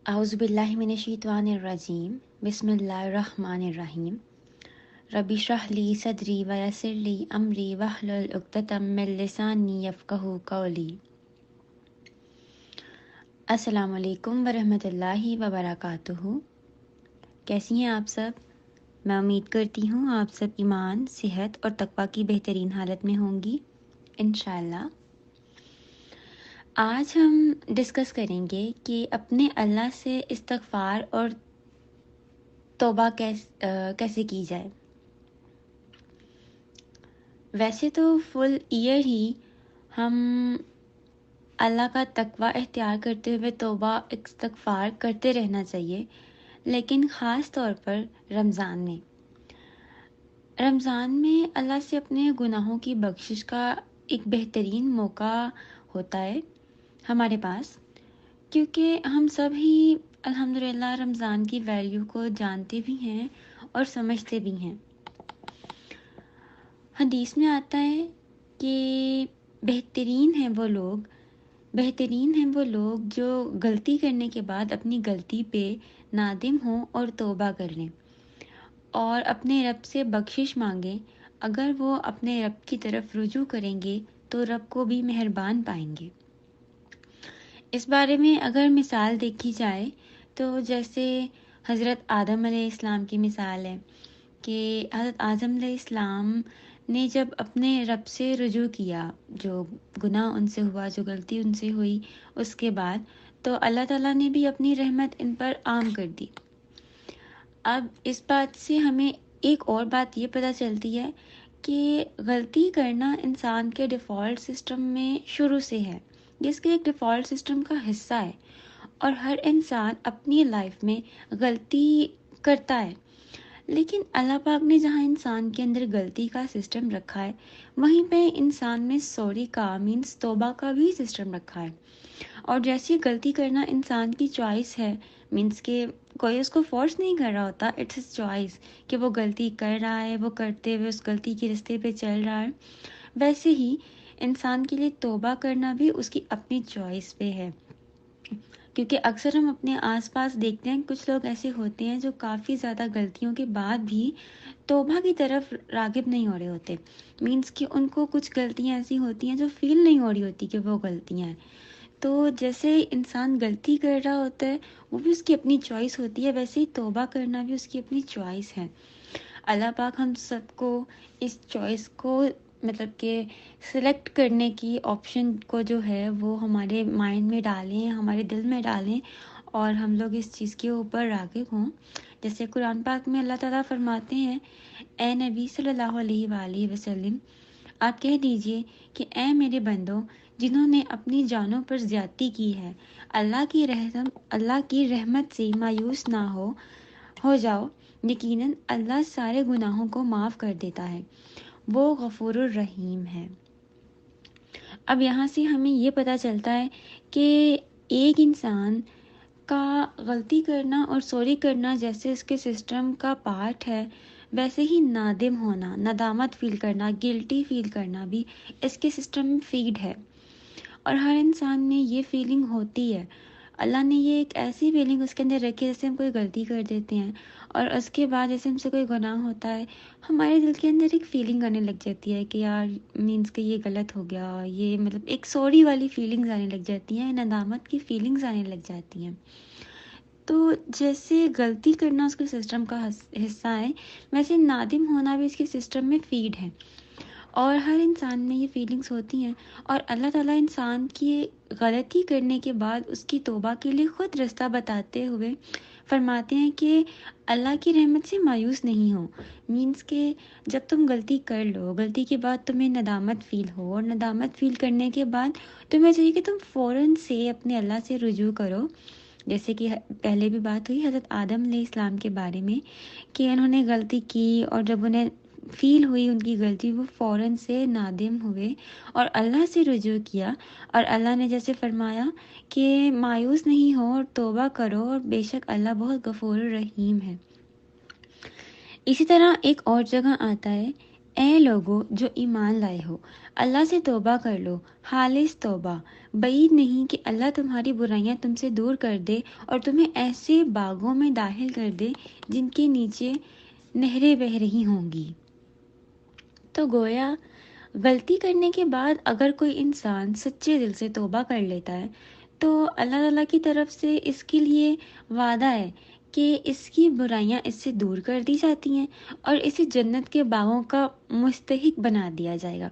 اعوذ باللہ من الشیطان الرجیم بسم اللہ الرحمن الرحیم رب اشرح لی صدری ویسر لی امری واحلل عقدۃ من لسانی یفقہوا قولی۔ السلام علیکم ورحمۃ اللہ وبرکاتہ۔ کیسی ہیں آپ سب؟ میں امید کرتی ہوں آپ سب ایمان، صحت اور تقوی کی بہترین حالت میں ہوں گی انشاءاللہ۔ آج ہم ڈسکس کریں گے کہ اپنے اللہ سے استغفار اور توبہ کیسے کی جائے۔ ویسے تو فل ایئر ہی ہم اللہ کا تقوی اختیار کرتے ہوئے توبہ استغفار کرتے رہنا چاہیے، لیکن خاص طور پر رمضان میں اللہ سے اپنے گناہوں کی بخشش کا ایک بہترین موقع ہوتا ہے ہمارے پاس، کیونکہ ہم سب ہی الحمدللہ رمضان کی ویلیو کو جانتے بھی ہیں اور سمجھتے بھی ہیں۔ حدیث میں آتا ہے کہ بہترین ہیں وہ لوگ جو غلطی کرنے کے بعد اپنی غلطی پہ نادم ہوں اور توبہ کر لیں اور اپنے رب سے بخشش مانگیں۔ اگر وہ اپنے رب کی طرف رجوع کریں گے تو رب کو بھی مہربان پائیں گے۔ اس بارے میں اگر مثال دیکھی جائے تو جیسے حضرت آدم علیہ السلام کی مثال ہے کہ حضرت آدم علیہ السلام نے جب اپنے رب سے رجوع کیا، جو گناہ ان سے ہوا، جو غلطی ان سے ہوئی، اس کے بعد تو اللہ تعالیٰ نے بھی اپنی رحمت ان پر عام کر دی۔ اب اس بات سے ہمیں ایک اور بات یہ پتہ چلتی ہے کہ غلطی کرنا انسان کے ڈیفالٹ سسٹم میں شروع سے ہے، جس کے ایک ڈیفالٹ سسٹم کا حصہ ہے، اور ہر انسان اپنی لائف میں غلطی کرتا ہے۔ لیکن اللہ پاک نے جہاں انسان کے اندر غلطی کا سسٹم رکھا ہے، وہیں پہ انسان میں سوری کا مینس توبہ کا بھی سسٹم رکھا ہے۔ اور جیسی غلطی کرنا انسان کی چوائس ہے، مینس کہ کوئی اس کو فورس نہیں کر رہا ہوتا، اٹس ہز چوائس کہ وہ غلطی کر رہا ہے، وہ کرتے ہوئے اس غلطی کے رستے پہ چل رہا ہے، ویسے ہی انسان کے لیے توبہ کرنا بھی اس کی اپنی چوائس پہ ہے۔ کیونکہ اکثر ہم اپنے آس پاس دیکھتے ہیں کچھ لوگ ایسے ہوتے ہیں جو کافی زیادہ غلطیوں کے بعد بھی توبہ کی طرف راغب نہیں ہو رہے ہوتے، مینس کہ ان کو کچھ غلطیاں ایسی ہوتی ہیں جو فیل نہیں ہو رہی ہوتی کہ وہ غلطیاں ہیں۔ تو جیسے انسان غلطی کر رہا ہوتا ہے وہ بھی اس کی اپنی چوائس ہوتی ہے، ویسے ہی توبہ کرنا بھی اس کی اپنی چوائس ہے۔ اللہ پاک ہم سب کو اس چوائس کو مطلب کہ سلیکٹ کرنے کی آپشن کو جو ہے وہ ہمارے مائنڈ میں ڈالیں، ہمارے دل میں ڈالیں، اور ہم لوگ اس چیز کے اوپر راغب ہوں۔ جیسے قرآن پاک میں اللہ تعالیٰ فرماتے ہیں، اے نبی صلی اللہ علیہ وآلہ وسلم، آپ کہہ دیجئے کہ اے میرے بندوں جنہوں نے اپنی جانوں پر زیادتی کی ہے، اللہ کی رحمت سے مایوس نہ ہو جاؤ، یقیناً اللہ سارے گناہوں کو معاف کر دیتا ہے، وہ غفور الرحیم ہے۔ اب یہاں سے ہمیں یہ پتہ چلتا ہے کہ ایک انسان کا غلطی کرنا اور سوری کرنا جیسے اس کے سسٹم کا پارٹ ہے، ویسے ہی نادم ہونا، ندامت فیل کرنا، گلٹی فیل کرنا بھی اس کے سسٹم میں فیڈ ہے، اور ہر انسان میں یہ فیلنگ ہوتی ہے۔ اللہ نے یہ ایک ایسی فیلنگ اس کے اندر رکھی ہے، جیسے ہم کوئی غلطی کر دیتے ہیں اور اس کے بعد جیسے ہم سے کوئی گناہ ہوتا ہے، ہمارے دل کے اندر ایک فیلنگ آنے لگ جاتی ہے کہ یار مینس کہ یہ غلط ہو گیا، یہ مطلب ایک سوری والی فیلنگز آنے لگ جاتی ہیں، ندامت کی فیلنگز آنے لگ جاتی ہیں۔ تو جیسے غلطی کرنا اس کے سسٹم کا حصہ ہے، ویسے نادم ہونا بھی اس کے سسٹم میں فیڈ ہے، اور ہر انسان میں یہ فیلنگز ہوتی ہیں۔ اور اللہ تعالیٰ انسان کی غلطی کرنے کے بعد اس کی توبہ کے لیے خود رستہ بتاتے ہوئے فرماتے ہیں کہ اللہ کی رحمت سے مایوس نہیں ہو، مینس کہ جب تم غلطی کر لو، غلطی کے بعد تمہیں ندامت فیل ہو، اور ندامت فیل کرنے کے بعد تمہیں چاہیے کہ تم فوراً سے اپنے اللہ سے رجوع کرو۔ جیسے کہ پہلے بھی بات ہوئی حضرت آدم علیہ السلام کے بارے میں کہ انہوں نے غلطی کی، اور جب انہیں فیل ہوئی ان کی غلطی، وہ فوراً سے نادم ہوئے اور اللہ سے رجوع کیا، اور اللہ نے جیسے فرمایا کہ مایوس نہیں ہو اور توبہ کرو، اور بے شک اللہ بہت غفور الرحیم ہے۔ اسی طرح ایک اور جگہ آتا ہے، اے لوگو جو ایمان لائے ہو، اللہ سے توبہ کر لو، خالص توبہ۔ بعید نہیں کہ اللہ تمہاری برائیاں تم سے دور کر دے اور تمہیں ایسے باغوں میں داخل کر دے جن کے نیچے نہریں بہہ رہی ہوں گی۔ تو گویا غلطی کرنے کے بعد اگر کوئی انسان سچے دل سے توبہ کر لیتا ہے تو اللہ تعالیٰ کی طرف سے اس کے لیے وعدہ ہے کہ اس کی برائیاں اس سے دور کر دی جاتی ہیں اور اسے جنت کے باغوں کا مستحق بنا دیا جائے گا۔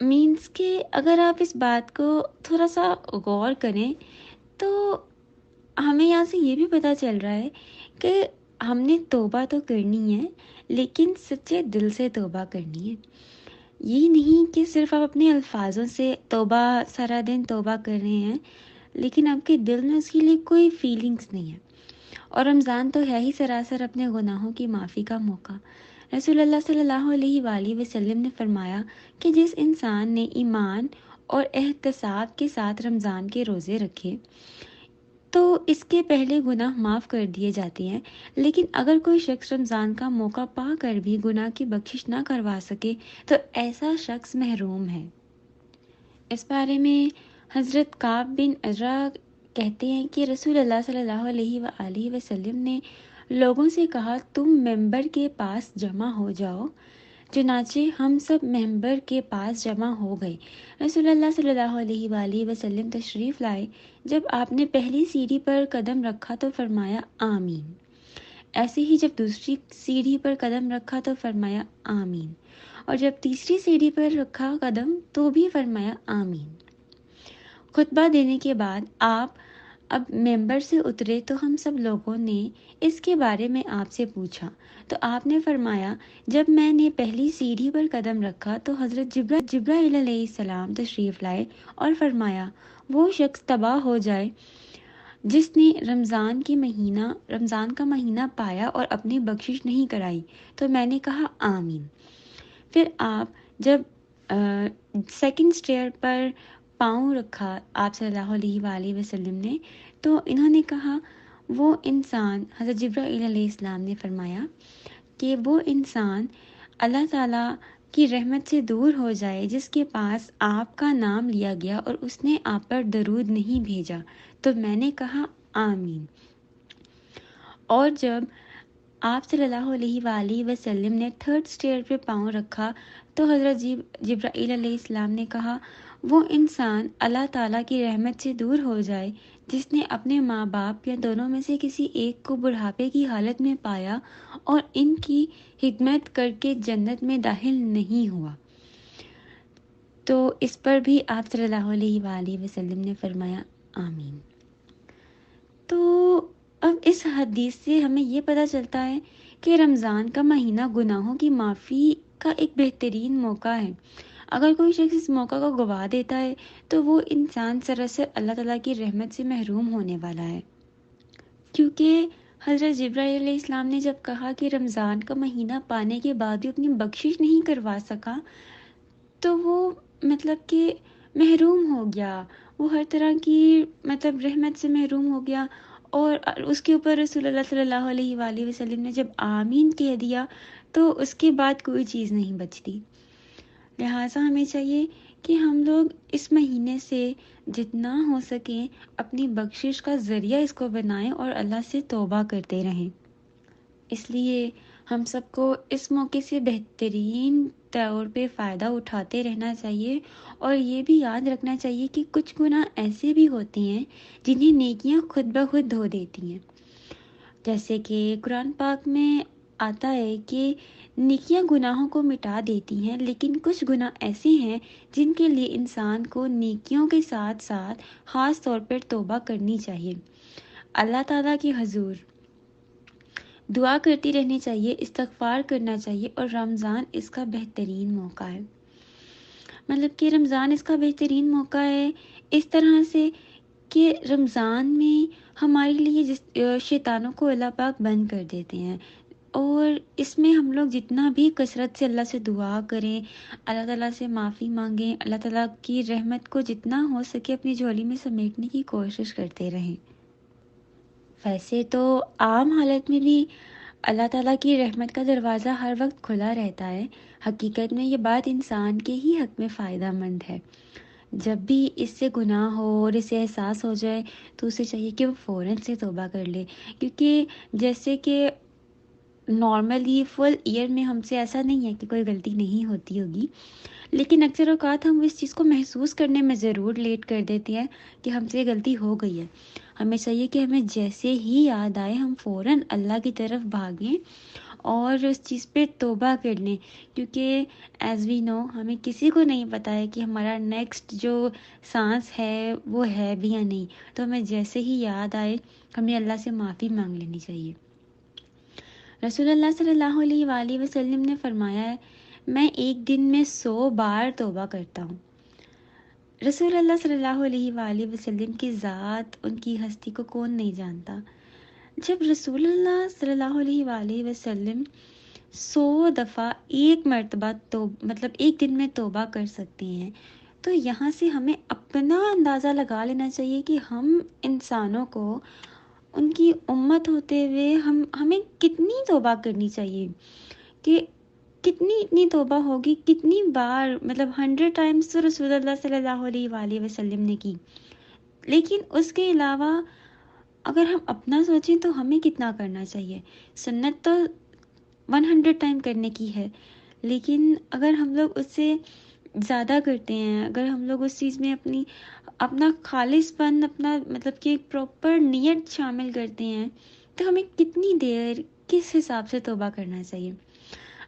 مینس کہ اگر آپ اس بات کو تھوڑا سا غور کریں تو ہمیں یہاں سے یہ بھی پتہ چل رہا ہے کہ ہم نے توبہ تو کرنی ہے لیکن سچے دل سے توبہ کرنی ہے۔ یہ نہیں کہ صرف آپ اپنے الفاظوں سے توبہ سارا دن توبہ کر رہے ہیں لیکن آپ کے دل میں اس کے لیے کوئی فیلنگز نہیں ہے۔ اور رمضان تو ہے ہی سراسر اپنے گناہوں کی معافی کا موقع۔ رسول اللہ صلی اللہ علیہ وآلہ وسلم نے فرمایا کہ جس انسان نے ایمان اور احتساب کے ساتھ رمضان کے روزے رکھے تو اس کے پہلے گناہ معاف کر دیے جاتے ہیں، لیکن اگر کوئی شخص رمضان کا موقع پا کر بھی گناہ کی بخشش نہ کروا سکے تو ایسا شخص محروم ہے۔ اس بارے میں حضرت کعب بن عجرہ کہتے ہیں کہ رسول اللہ صلی اللہ علیہ وآلہ وسلم نے لوگوں سے کہا تم ممبر کے پاس جمع ہو جاؤ، چنانچہ ہم سب ممبر کے پاس جمع ہو گئے۔ رسول اللہ صلی اللہ علیہ وآلہ وسلم تشریف لائے، جب آپ نے پہلی سیڑھی پر قدم رکھا تو فرمایا آمین، ایسے ہی جب دوسری سیڑھی پر قدم رکھا تو فرمایا آمین، اور جب تیسری سیڑھی پر رکھا قدم تو بھی فرمایا آمین۔ خطبہ دینے کے بعد آپ اب ممبر سے اترے تو ہم سب لوگوں نے اس کے بارے میں آپ سے پوچھا تو آپ نے فرمایا جب میں نے پہلی سیڑھی پر قدم رکھا تو حضرت جبرائیل علیہ السلام تشریف لائے اور فرمایا وہ شخص تباہ ہو جائے جس نے رمضان کا مہینہ پایا اور اپنی بخشش نہیں کرائی، تو میں نے کہا آمین۔ پھر آپ جب سیکنڈ سٹیئر پر پاؤں رکھا آپ صلی اللہ علیہ وآلہ وسلم نے تو انہوں نے کہا وہ انسان، حضرت جبرائیل علیہ السلام نے فرمایا کہ وہ انسان اللہ تعالیٰ کی رحمت سے دور ہو جائے جس کے پاس آپ کا نام لیا گیا اور اس نے آپ پر درود نہیں بھیجا، تو میں نے کہا آمین۔ اور جب آپ صلی اللہ علیہ وآلہ وسلم نے تھرڈ سٹیئر پہ پاؤں رکھا تو حضرت جبرائیل علیہ السلام نے کہا وہ انسان اللہ تعالیٰ کی رحمت سے دور ہو جائے جس نے اپنے ماں باپ یا دونوں میں سے کسی ایک کو بڑھاپے کی حالت میں پایا اور ان کی خدمت کر کے جنت میں داخل نہیں ہوا۔ تو اس پر بھی آپ صلی اللہ علیہ وآلہ وسلم نے فرمایا آمین۔ تو اب اس حدیث سے ہمیں یہ پتہ چلتا ہے کہ رمضان کا مہینہ گناہوں کی معافی کا ایک بہترین موقع ہے۔ اگر کوئی شخص اس موقع کو گوا دیتا ہے تو وہ انسان سراسر اللہ تعالیٰ کی رحمت سے محروم ہونے والا ہے، کیونکہ حضرت جبرائیل علیہ السلام نے جب کہا کہ رمضان کا مہینہ پانے کے بعد بھی اپنی بخشش نہیں کروا سکا تو وہ مطلب کہ محروم ہو گیا، وہ ہر طرح کی رحمت سے محروم ہو گیا، اور اس کے اوپر رسول اللہ صلی اللہ علیہ وآلہ وسلم نے جب آمین کہہ دیا تو اس کے بعد کوئی چیز نہیں بچتی۔ لہٰذا ہمیں چاہیے کہ ہم لوگ اس مہینے سے جتنا ہو سکے اپنی بخشش کا ذریعہ اس کو بنائیں اور اللہ سے توبہ کرتے رہیں۔ اس لیے ہم سب کو اس موقع سے بہترین طور پہ فائدہ اٹھاتے رہنا چاہیے، اور یہ بھی یاد رکھنا چاہیے کہ کچھ گناہ ایسے بھی ہوتے ہیں جنہیں نیکیاں خود بخود دھو دیتی ہیں، جیسے کہ قرآن پاک میں آتا ہے کہ نیکیاں گناہوں کو مٹا دیتی ہیں، لیکن کچھ گناہ ایسے ہیں جن کے لیے انسان کو نیکیوں کے ساتھ ساتھ خاص طور پر توبہ کرنی چاہیے، اللہ تعالیٰ کے حضور دعا کرتی رہنی چاہیے، استغفار کرنا چاہیے، اور رمضان اس کا بہترین موقع ہے۔ کہ رمضان اس کا بہترین موقع ہے اس طرح سے کہ رمضان میں ہمارے لیے شیطانوں کو اللہ پاک بند کر دیتے ہیں، اور اس میں ہم لوگ جتنا بھی کثرت سے اللہ سے دعا کریں، اللہ تعالیٰ سے معافی مانگیں، اللہ تعالیٰ کی رحمت کو جتنا ہو سکے اپنی جھولی میں سمیٹنے کی کوشش کرتے رہیں۔ ویسے تو عام حالت میں بھی اللہ تعالیٰ کی رحمت کا دروازہ ہر وقت کھلا رہتا ہے۔ حقیقت میں یہ بات انسان کے ہی حق میں فائدہ مند ہے۔ جب بھی اس سے گناہ ہو اور اسے احساس ہو جائے تو اسے چاہیے کہ وہ فوراً سے توبہ کر لے، کیونکہ جیسے کہ نارملی فل ایئر میں ہم سے ایسا نہیں ہے کہ کوئی غلطی نہیں ہوتی ہوگی، لیکن اکثر اوقات ہم اس چیز کو محسوس کرنے میں ضرور لیٹ کر دیتے ہیں کہ ہم سے غلطی ہو گئی ہے۔ ہمیں چاہیے کہ ہمیں جیسے ہی یاد آئے ہم فوراً اللہ کی طرف بھاگیں اور اس چیز پہ توبہ کر لیں، کیونکہ ایز وی نو ہمیں کسی کو نہیں پتہ ہے کہ ہمارا نیکسٹ جو سانس ہے وہ ہے بھی یا نہیں، تو ہمیں جیسے ہی یاد آئے ہمیں اللہ سے معافی مانگ لینی چاہیے۔ رسول اللہ صلی اللہ علیہ وآلہ وسلم نے فرمایا ہے، میں ایک دن میں 100 بار توبہ کرتا ہوں۔ رسول اللہ صلی اللہ علیہ وآلہ وسلم کی ذات، ان کی ہستی کو کون نہیں جانتا۔ جب رسول اللہ صلی اللہ علیہ وآلہ وسلم 100 دفعہ ایک مرتبہ مطلب ایک دن میں توبہ کر سکتے ہیں، تو یہاں سے ہمیں اپنا اندازہ لگا لینا چاہیے کہ ہم انسانوں کو، ان کی امت ہوتے ہوئے ہمیں کتنی توبہ کرنی چاہیے، کہ اتنی توبہ ہوگی، کتنی بار، مطلب 100 ٹائمز تو رسول اللہ صلی اللہ علیہ وآلہ وسلم نے کی، لیکن اس کے علاوہ اگر ہم اپنا سوچیں تو ہمیں کتنا کرنا چاہیے۔ سنت تو 100 ٹائم کرنے کی ہے، لیکن اگر ہم لوگ اس سے زیادہ کرتے ہیں، اگر ہم لوگ اس چیز میں اپنا خالص پن، اپنا مطلب کہ ایک پراپر نیت شامل کرتے ہیں، تو ہمیں کتنی دیر، کس حساب سے توبہ کرنا چاہیے۔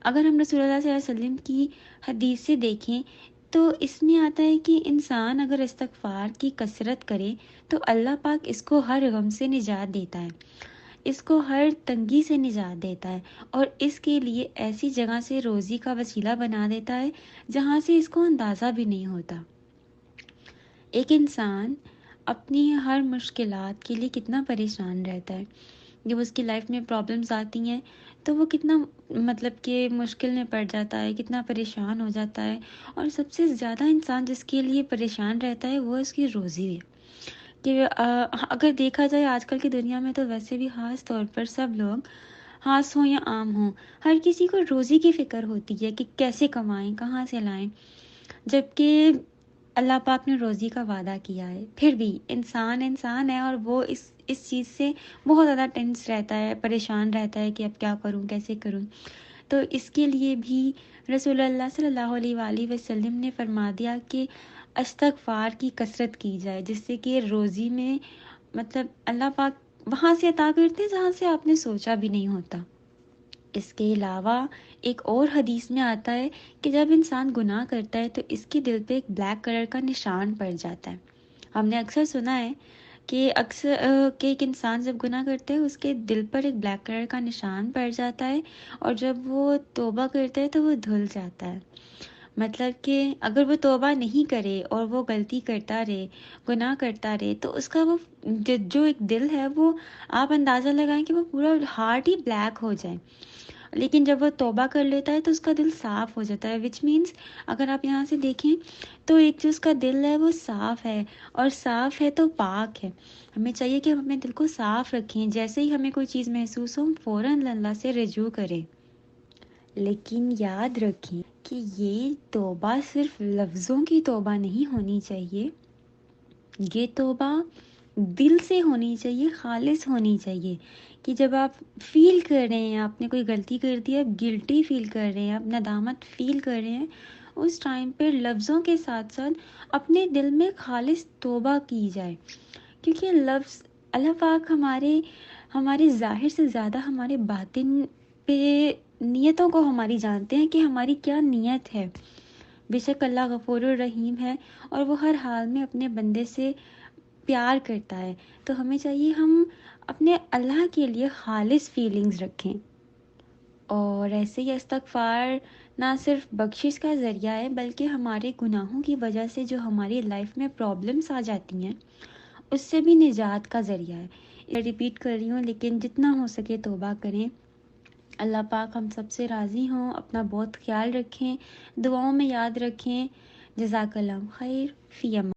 اگر ہم رسول اللہ صلی اللہ علیہ وسلم کی حدیث سے دیکھیں تو اس میں آتا ہے کہ انسان اگر استغفار کی کثرت کرے تو اللہ پاک اس کو ہر غم سے نجات دیتا ہے، اس کو ہر تنگی سے نجات دیتا ہے، اور اس کے لیے ایسی جگہ سے روزی کا وسیلہ بنا دیتا ہے جہاں سے اس کو اندازہ بھی نہیں ہوتا۔ ایک انسان اپنی ہر مشکلات کے لیے کتنا پریشان رہتا ہے، جب اس کی لائف میں پرابلمز آتی ہیں تو وہ کتنا مطلب کہ مشکل میں پڑ جاتا ہے، کتنا پریشان ہو جاتا ہے، اور سب سے زیادہ انسان جس کے لیے پریشان رہتا ہے وہ اس کی روزی ہے۔ کہ اگر دیکھا جائے آج کل کی دنیا میں تو ویسے بھی خاص طور پر سب لوگ، خاص ہوں یا عام ہوں، ہر کسی کو روزی کی فکر ہوتی ہے کہ کیسے کمائیں، کہاں سے لائیں، جبکہ اللہ پاک نے روزی کا وعدہ کیا ہے، پھر بھی انسان ہے اور وہ اس چیز سے بہت زیادہ ٹینس رہتا ہے، پریشان رہتا ہے کہ اب کیا کروں، کیسے کروں۔ تو اس کے لیے بھی رسول اللہ صلی اللہ علیہ وآلہ وسلم نے فرما دیا کہ استغفار کی کثرت کی جائے، جس سے کہ روزی میں مطلب اللہ پاک وہاں سے عطا کرتے ہیں جہاں سے آپ نے سوچا بھی نہیں ہوتا۔ اس کے علاوہ ایک اور حدیث میں آتا ہے کہ جب انسان گناہ کرتا ہے تو اس کے دل پہ ایک بلیک کلر کا نشان پڑ جاتا ہے۔ ہم نے اکثر سنا ہے کہ کہ ایک انسان جب گناہ کرتا ہے اس کے دل پر ایک بلیک کلر کا نشان پڑ جاتا ہے، اور جب وہ توبہ کرتا ہے تو وہ دھل جاتا ہے۔ مطلب کہ اگر وہ توبہ نہیں کرے اور وہ غلطی کرتا رہے، گناہ کرتا رہے، تو اس کا وہ جو ایک دل ہے وہ، آپ اندازہ لگائیں کہ وہ پورا ہارٹ ہی بلیک ہو جائے، لیکن جب وہ توبہ کر لیتا ہے تو اس کا دل صاف ہو جاتا ہے، وچ مینس اگر آپ یہاں سے دیکھیں تو ایک جو اس کا دل ہے وہ صاف ہے، اور صاف ہے تو پاک ہے۔ ہمیں چاہیے کہ ہم اپنے دل کو صاف رکھیں، جیسے ہی ہمیں کوئی چیز محسوس ہو ہم فوراً اللہ سے رجوع کریں۔ لیکن یاد رکھیں کہ یہ توبہ صرف لفظوں کی توبہ نہیں ہونی چاہیے، یہ توبہ دل سے ہونی چاہیے، خالص ہونی چاہیے، کہ جب آپ فیل کر رہے ہیں آپ نے کوئی غلطی کر دی ہے، آپ گلٹی فیل کر رہے ہیں، آپ ندامت فیل کر رہے ہیں، اس ٹائم پہ لفظوں کے ساتھ ساتھ اپنے دل میں خالص توبہ کی جائے، کیونکہ لفظ اللہ پاک ہمارے ظاہر سے زیادہ ہمارے باطن پہ نیتوں کو ہماری جانتے ہیں کہ ہماری کیا نیت ہے۔ بے شک اللہ غفور الرحیم ہے اور وہ ہر حال میں اپنے بندے سے پیار کرتا ہے، تو ہمیں چاہیے ہم اپنے اللہ کے لیے خالص فیلنگز رکھیں۔ اور ایسے ہی استغفار نہ صرف بخشش کا ذریعہ ہے بلکہ ہمارے گناہوں کی وجہ سے جو ہماری لائف میں پرابلمس آ جاتی ہیں اس سے بھی نجات کا ذریعہ ہے۔ یہ ریپیٹ کر رہی ہوں لیکن جتنا ہو سکے توبہ کریں۔ اللہ پاک ہم سب سے راضی ہوں، اپنا بہت خیال رکھیں، دعاؤں میں یاد رکھیں۔ جزاک اللہ خیر، فی امان۔